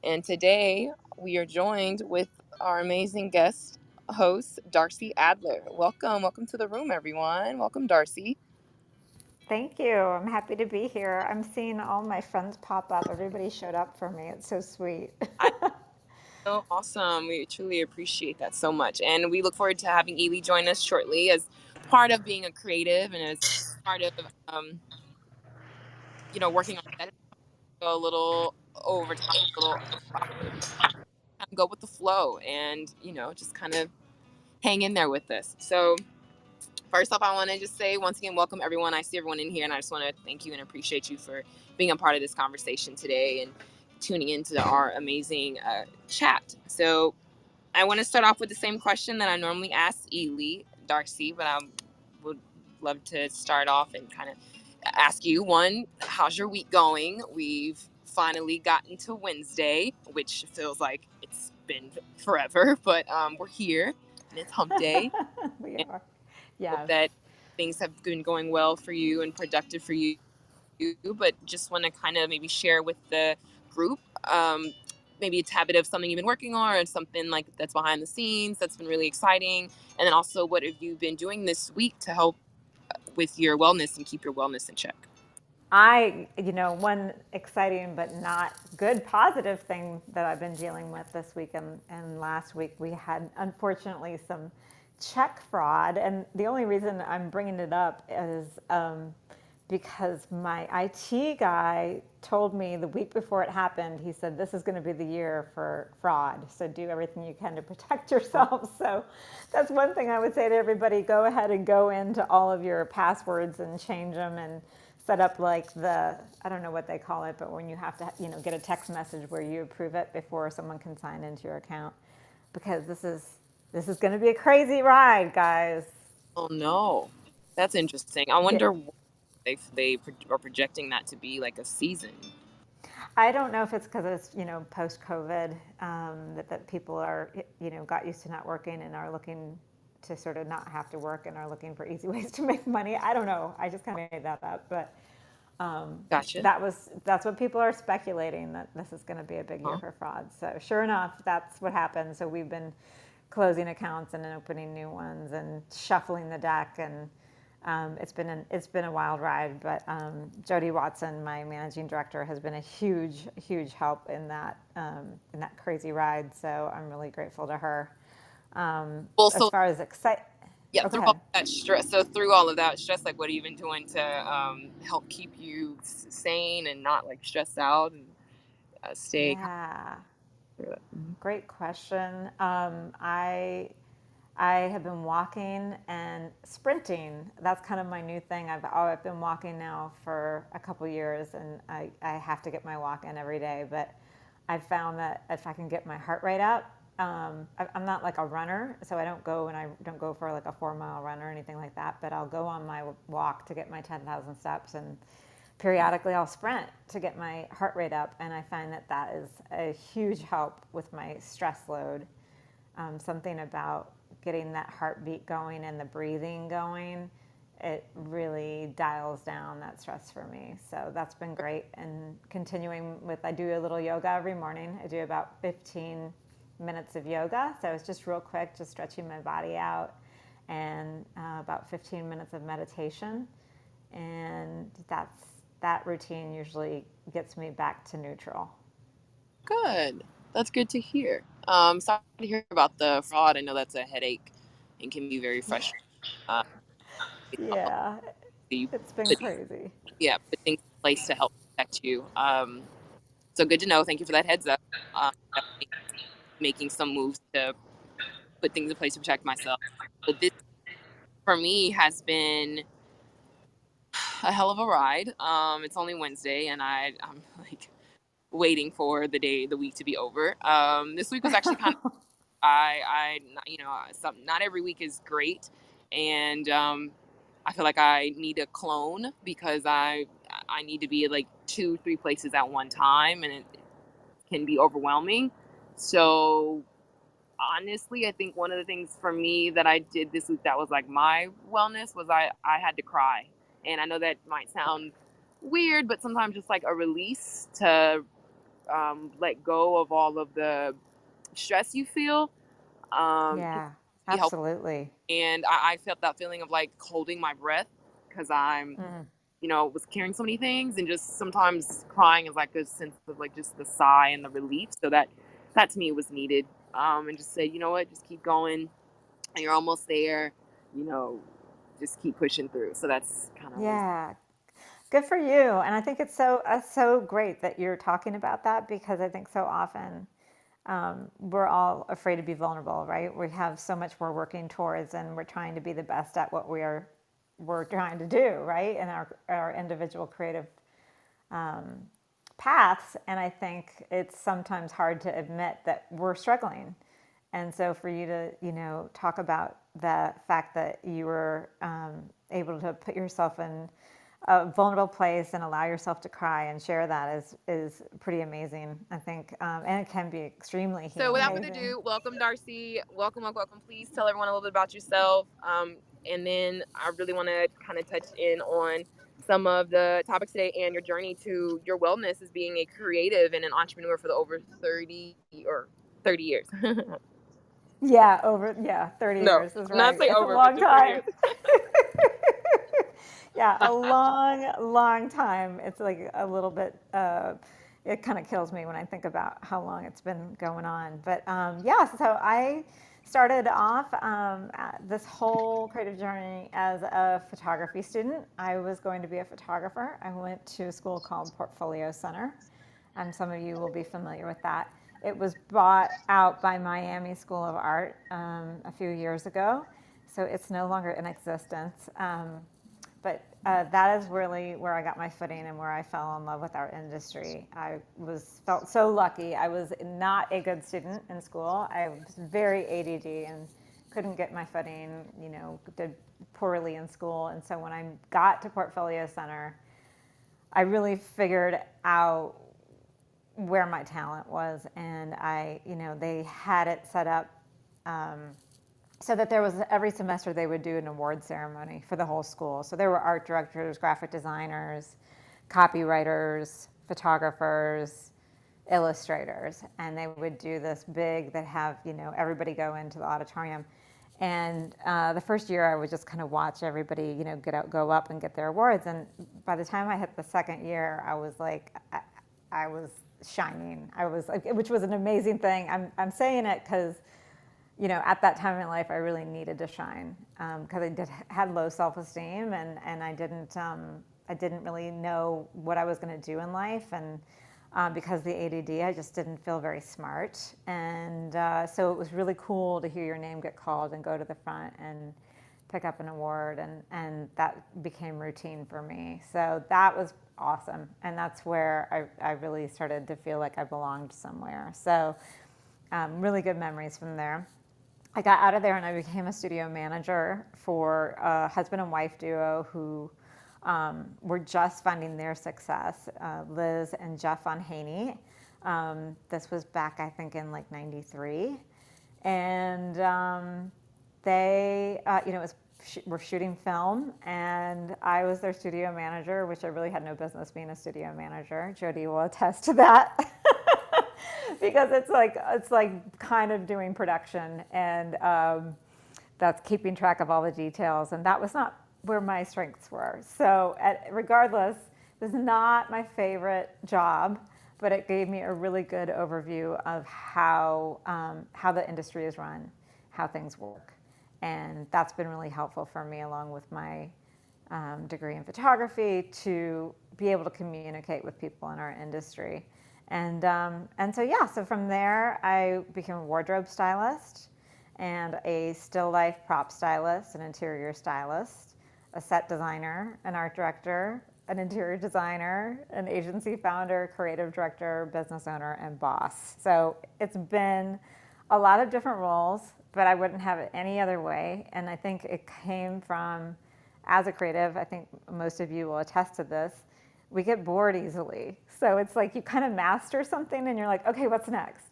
And today we are joined with our amazing guest host, Darcie Adler. Welcome to the room, everyone. Welcome, Darcie. Thank you. I'm happy to be here. I'm seeing all my friends pop up. Everybody showed up for me. It's so sweet. I so awesome. We truly appreciate that so much. And we look forward to having Eley join us shortly as part of being a creative and as part of, working on set a little over time, a little kind of go with the flow and, just kind of hang in there with this. So, first off, I want to just say once again, welcome everyone. I see everyone in here, and I just want to thank you and appreciate you for being a part of this conversation today and tuning into our amazing chat. So, I want to start off with the same question that I normally ask Eley, Darcie, but I would love to start off and kind of ask you one, how's your week going? We've finally gotten to Wednesday, which feels like it's been forever, but we're here and it's hump day. We And are. hope Yes. that things have been going well for you and productive for you. But just want to kind of maybe share with the group, maybe a habit of something you've been working on or something like that's behind the scenes that's been really exciting. And then also, what have you been doing this week to help with your wellness and keep your wellness in check? One exciting but not good positive thing that I've been dealing with this week and last week, we had unfortunately some check fraud. And the only reason I'm bringing it up is because my IT guy told me the week before it happened, he said, this is going to be the year for fraud. So do everything you can to protect yourself. So that's one thing I would say to everybody. Go ahead and go into all of your passwords and change them and set up like I don't know what they call it, but when you have to, get a text message where you approve it before someone can sign into your account. Because this is going to be a crazy ride, guys. Oh no, that's interesting. I Yeah. wonder if they are projecting that to be like a season. I don't know if it's because it's post COVID that people are got used to not working and are looking to sort of not have to work and are looking for easy ways to make money. I don't know. I just kind of made that up, but Gotcha. that's what people are speculating, that this is going to be a big year Huh? for fraud. So sure enough, that's what happened. So we've been closing accounts and then opening new ones and shuffling the deck, and it's been a wild ride. But Jody Watson, my managing director, has been a huge help in that crazy ride. So I'm really grateful to her. Well, As so far as yeah, oh, go through all ahead. that stress. So through all of that stress, like what have you been doing to help keep you sane and not like stressed out and stay kind Yeah, of through it? great question. I have been walking and sprinting. That's kind of my new thing. I've been walking now for a couple years, and I have to get my walk in every day. But I've found that if I can get my heart rate up, I'm not like a runner, so I don't go for like a 4 mile run or anything like that. But I'll go on my walk to get my 10,000 steps, and periodically I'll sprint to get my heart rate up. And I find that that is a huge help with my stress load. Something about getting that heartbeat going and the breathing going, it really dials down that stress for me. So that's been great. And continuing with, I do a little yoga every morning. I do about 15 minutes of yoga. So it's just real quick, just stretching my body out, and about 15 minutes of meditation. And that routine usually gets me back to neutral. Good. That's good to hear. Sorry to hear about the fraud. I know that's a headache and can be very frustrating. Uh, Yeah, you it's been put, crazy. yeah, put things in place to help protect you. So good to know. Thank you for that heads up. Definitely making some moves to put things in place to protect myself. But this for me has been a hell of a ride. It's only Wednesday, and I'm like waiting for the week to be over. This week was actually kind of not every week is great, and I feel like I need a clone because I need to be at like 2, 3 places at one time, and it can be overwhelming. So honestly, I think one of the things for me that I did this week that was like my wellness was I had to cry. And I know that might sound weird, but sometimes just like a release to let go of all of the stress you feel, can Yeah, be helpful. absolutely. And I felt that feeling of like holding my breath because I'm, Mm. was carrying so many things, and just sometimes crying is like a sense of like just the sigh and the relief. So that to me was needed. And just say, you know what, just keep going. You're almost there. You know, just keep pushing through. So that's kind of was. Yeah, good for you. And I think it's so great that you're talking about that because I think so often we're all afraid to be vulnerable, right? We have so much we're working towards, and we're trying to be the best at what we're trying to do, right? In our individual creative paths. And I think it's sometimes hard to admit that we're struggling. And so for you to, talk about the fact that you were able to put yourself in a vulnerable place and allow yourself to cry and share that is pretty amazing, I think, and it can be extremely So without healing. further ado, welcome Darcie. Welcome, welcome, welcome. Please tell everyone a little bit about yourself. And then I really want to kind of touch in on some of the topics today and your journey to your wellness as being a creative and an entrepreneur for the over 30 years. Yeah, 30 No, years is not right. say It's a over, but long just 30 time. years. Yeah, a long, long time. It's like a little bit, it kind of kills me when I think about how long it's been going on. But yeah, so I started off this whole creative journey as a photography student. I was going to be a photographer. I went to a school called Portfolio Center. Some of you will be familiar with that. It was bought out by Miami School of Art a few years ago, so it's no longer in existence. But that is really where I got my footing and where I fell in love with our industry. I felt so lucky. I was not a good student in school. I was very ADD and couldn't get my footing. Did poorly in school, and so when I got to Portfolio Center, I really figured out where my talent was, and they had it set up so that there was every semester they would do an award ceremony for the whole school. So there were art directors, graphic designers, copywriters, photographers, illustrators, and they would do this big. They'd have everybody go into the auditorium, and the first year I would just kind of watch everybody get out, go up, and get their awards. And by the time I hit the second year, I was like, I was shining. I was like, which was an amazing thing. I'm saying it because at that time in life, I really needed to shine because had low self-esteem, and I didn't really know what I was going to do in life, and because the ADD, I just didn't feel very smart, and so it was really cool to hear your name get called and go to the front and pick up an award, and that became routine for me. So that was awesome, and that's where I really started to feel like I belonged somewhere. So really good memories from there. I got out of there and I became a studio manager for a husband and wife duo who were just finding their success, Liz and Jeff on Haney. This was back, I think, in like '93. And they, were shooting film, and I was their studio manager, which I really had no business being a studio manager. Jody will attest to that. Because it's like kind of doing production, and that's keeping track of all the details, and that was not where my strengths were. So regardless, this is not my favorite job, but it gave me a really good overview of how the industry is run, how things work, and that's been really helpful for me, along with my degree in photography, to be able to communicate with people in our industry. And so yeah, so from there I became a wardrobe stylist and a still life prop stylist, an interior stylist, a set designer, an art director, an interior designer, an agency founder, creative director, business owner, and boss. So it's been a lot of different roles, but I wouldn't have it any other way. And I think it came from, as a creative, I think most of you will attest to this, we get bored easily. So it's like you kind of master something and you're like, okay, what's next?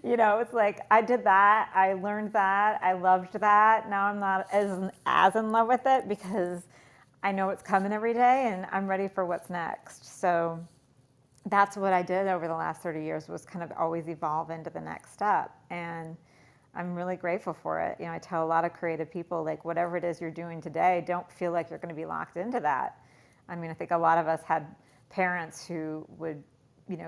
It's like, I did that, I learned that, I loved that. Now I'm not as in love with it because I know it's coming every day and I'm ready for what's next. So that's what I did over the last 30 years, was kind of always evolve into the next step. And I'm really grateful for it. I tell a lot of creative people, like, whatever it is you're doing today, don't feel like you're going to be locked into that. I mean, I think a lot of us had parents who would,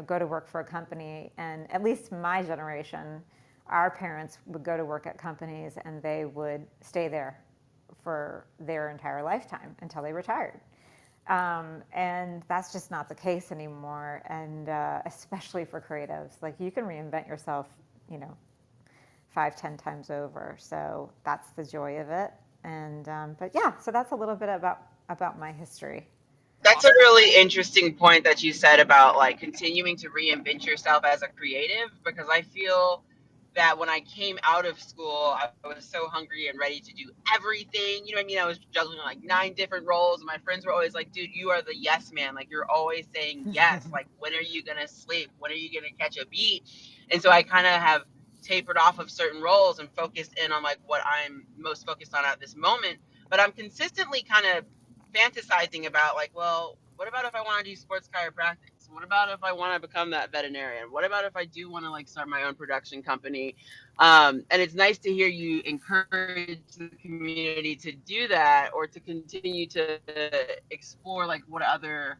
go to work for a company, and at least my generation, our parents would go to work at companies and they would stay there for their entire lifetime until they retired. And that's just not the case anymore. And especially for creatives, like, you can reinvent yourself, you know, 5, 10 times over. So that's the joy of it. And but yeah, so that's a little bit about my history. That's a really interesting point that you said about like continuing to reinvent yourself as a creative, because I feel that when I came out of school, I was so hungry and ready to do everything. You know what I mean? I was juggling like 9 different roles, and my friends were always like, dude, you are the yes man. Like, you're always saying yes. Like, when are you going to sleep? When are you going to catch a beat? And so I kind of have tapered off of certain roles and focused in on like what I'm most focused on at this moment. But I'm consistently kind of fantasizing about like, well, what about if I want to do sports chiropractic? What about if I want to become that veterinarian? What about if I do want to like start my own production company? And it's nice to hear you encourage the community to do that, or to continue to explore like what other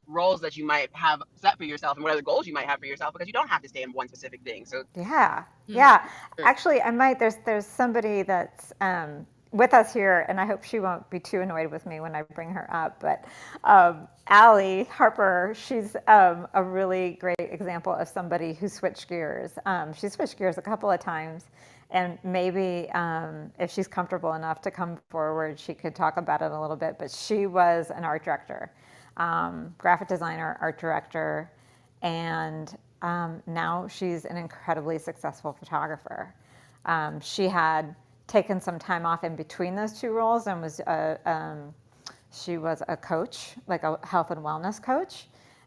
roles that you might have set for yourself and what other goals you might have for yourself, because you don't have to stay in one specific thing. So Yeah, Mhm. yeah. Sure. Actually, I might. There's somebody that's with us here, and I hope she won't be too annoyed with me when I bring her up. But Allie Harper, she's a really great example of somebody who switched gears. She switched gears a couple of times, and maybe if she's comfortable enough to come forward, she could talk about it a little bit. But she was an art director, graphic designer, art director, and now she's an incredibly successful photographer. She had taken some time off in between those two roles and she was a coach, like a health and wellness coach.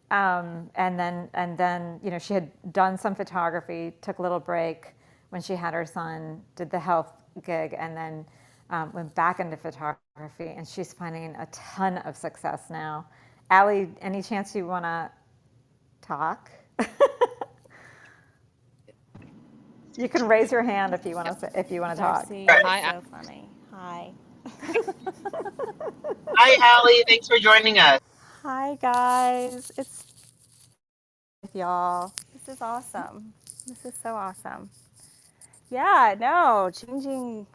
And then she had done some photography, took a little break when she had her son, did the health gig, and then went back into photography. And she's finding a ton of success now. Allie, any chance you want to talk? You can raise your hand Yep. if you want to talk. Darcie, right. you're Hi, so funny. Hi. Hi, Allie. Thanks for joining us. Hi, guys. It's with y'all. This is awesome. This is so awesome. Yeah, no, changing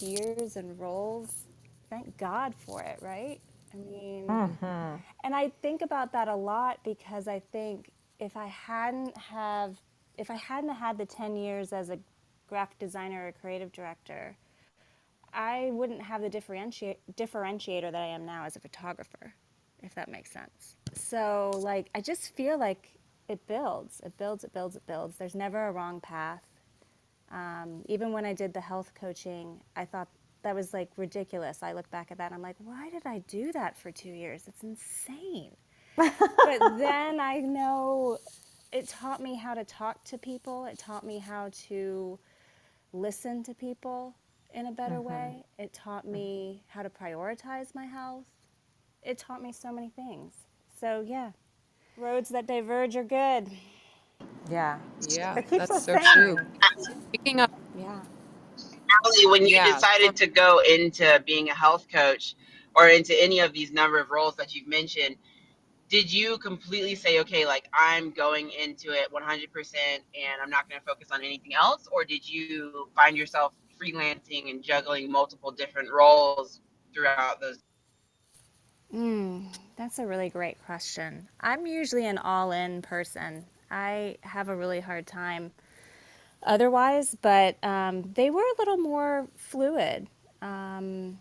gears and roles. Thank God for it, right? I mean, and I think about that a lot because I think if I hadn't have if I hadn't had the 10 years as a graphic designer or creative director, I wouldn't have the differentiator that I am now as a photographer, if that makes sense. So, like, I just feel like it builds, it builds, it builds, it builds. There's never a wrong path. Even when I did the health coaching, I thought that was like ridiculous. I look back at that and I'm like, why did I do that for 2 years? It's insane. But then I know it taught me how to talk to people, it taught me how to listen to people in a better way. It taught me how to prioritize my health. It taught me so many things. So, yeah, roads that diverge are good. Yeah. yeah, It keeps that's us so true. sane. Speaking of, Yeah. Allie, when you yeah, for decided to go into being a health coach or into any of these number of roles that you've mentioned, did you completely say, okay, like I'm going into it 100% and I'm not going to focus on anything else? Or did you find yourself freelancing and juggling multiple different roles throughout those? That's a really great question. I'm usually an all in person. I have a really hard time otherwise, but they were a little more fluid. When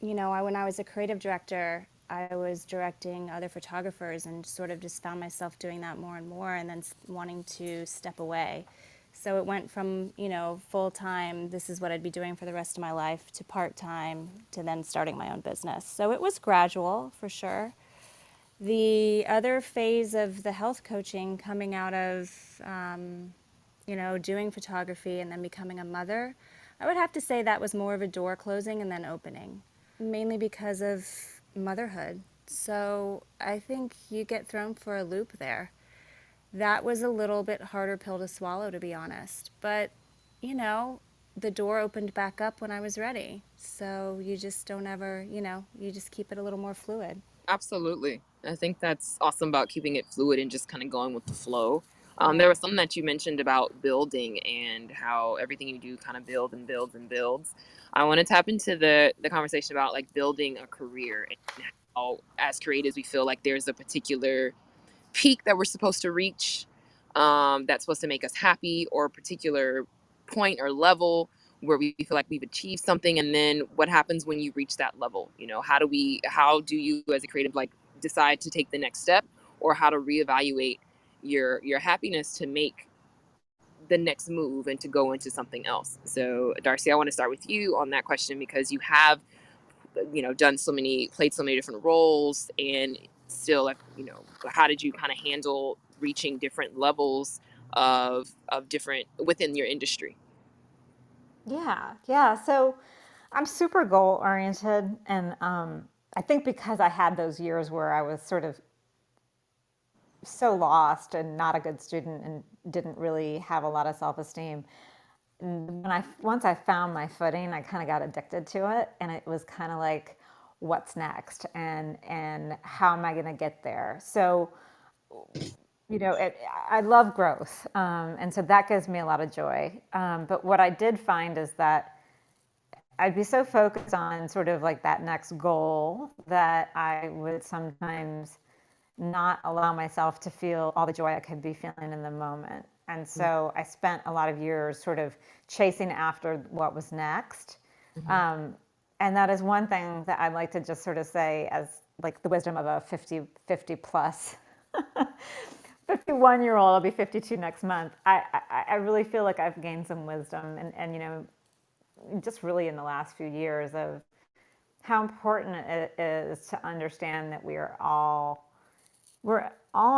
I was a creative director, I was directing other photographers and sort of just found myself doing that more and more and then wanting to step away. So it went from, full time, this is what I'd be doing for the rest of my life, to part time, to then starting my own business. So it was gradual for sure. The other phase of the health coaching coming out of, doing photography and then becoming a mother, I would have to say that was more of a door closing and then opening, mainly because of motherhood. So I think you get thrown for a loop there. That was a little bit harder pill to swallow, to be honest. But, you know, the door opened back up when I was ready. So you just don't ever, you just keep it a little more fluid. Absolutely. I think that's awesome about keeping it fluid and just kind of going with the flow. There Yeah. was something that you mentioned about building and how everything you do kind of builds and builds and builds. I want to tap into the conversation about like building a career and how, as creatives, we feel like there's a particular peak that we're supposed to reach, that's supposed to make us happy, or a particular point or level where we feel like we've achieved something. And then what happens when you reach that level? How do you as a creative like decide to take the next step, or how to reevaluate your happiness to make the next move and to go into something else? So Darcie, I want to start with you on that question, because you have played so many different roles, and still, like, how did you kind of handle reaching different levels of different within your industry? Yeah, yeah. So I'm super goal oriented, and I think because I had those years where I was sort of so lost and not a good student and didn't really have a lot of self esteem. When I once I found my footing, I kind of got addicted to it, and it was kind of like, what's next, and how am I going to get there? So I love growth, and so that gives me a lot of joy. But what I did find is that I'd be so focused on sort of like that next goal that I would sometimes not allow myself to feel all the joy I could be feeling in the moment. And so I spent a lot of years sort of chasing after what was next. Mm-hmm. And that is one thing that I'd like to just sort of say as like the wisdom of a 50 plus 51-year-old. I'll be 52 next month. I really feel like I've gained some wisdom and just really in the last few years of how important it is to understand that we're all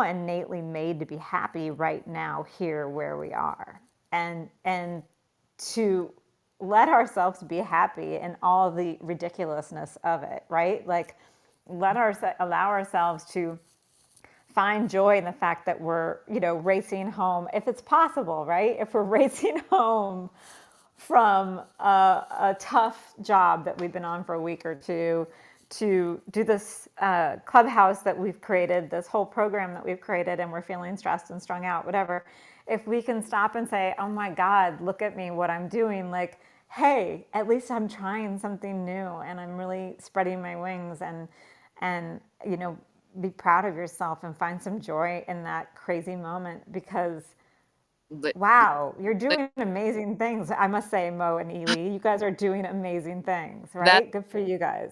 innately made to be happy right now here where we are, and to let ourselves be happy in all the ridiculousness of it, right? Like allow ourselves to find joy in the fact that we're racing home, if it's possible, right? If we're racing home from a tough job that we've been on for a week or two to do this clubhouse that we've created, this whole program that we've created, and we're feeling stressed and strung out, whatever. If we can stop and say, oh my God, look at me, what I'm doing, like, hey, at least I'm trying something new and I'm really spreading my wings, and be proud of yourself and find some joy in that crazy moment, because But wow, you're doing amazing things. I must say, Mo and Eley, you guys are doing amazing things, that right? Good for you guys.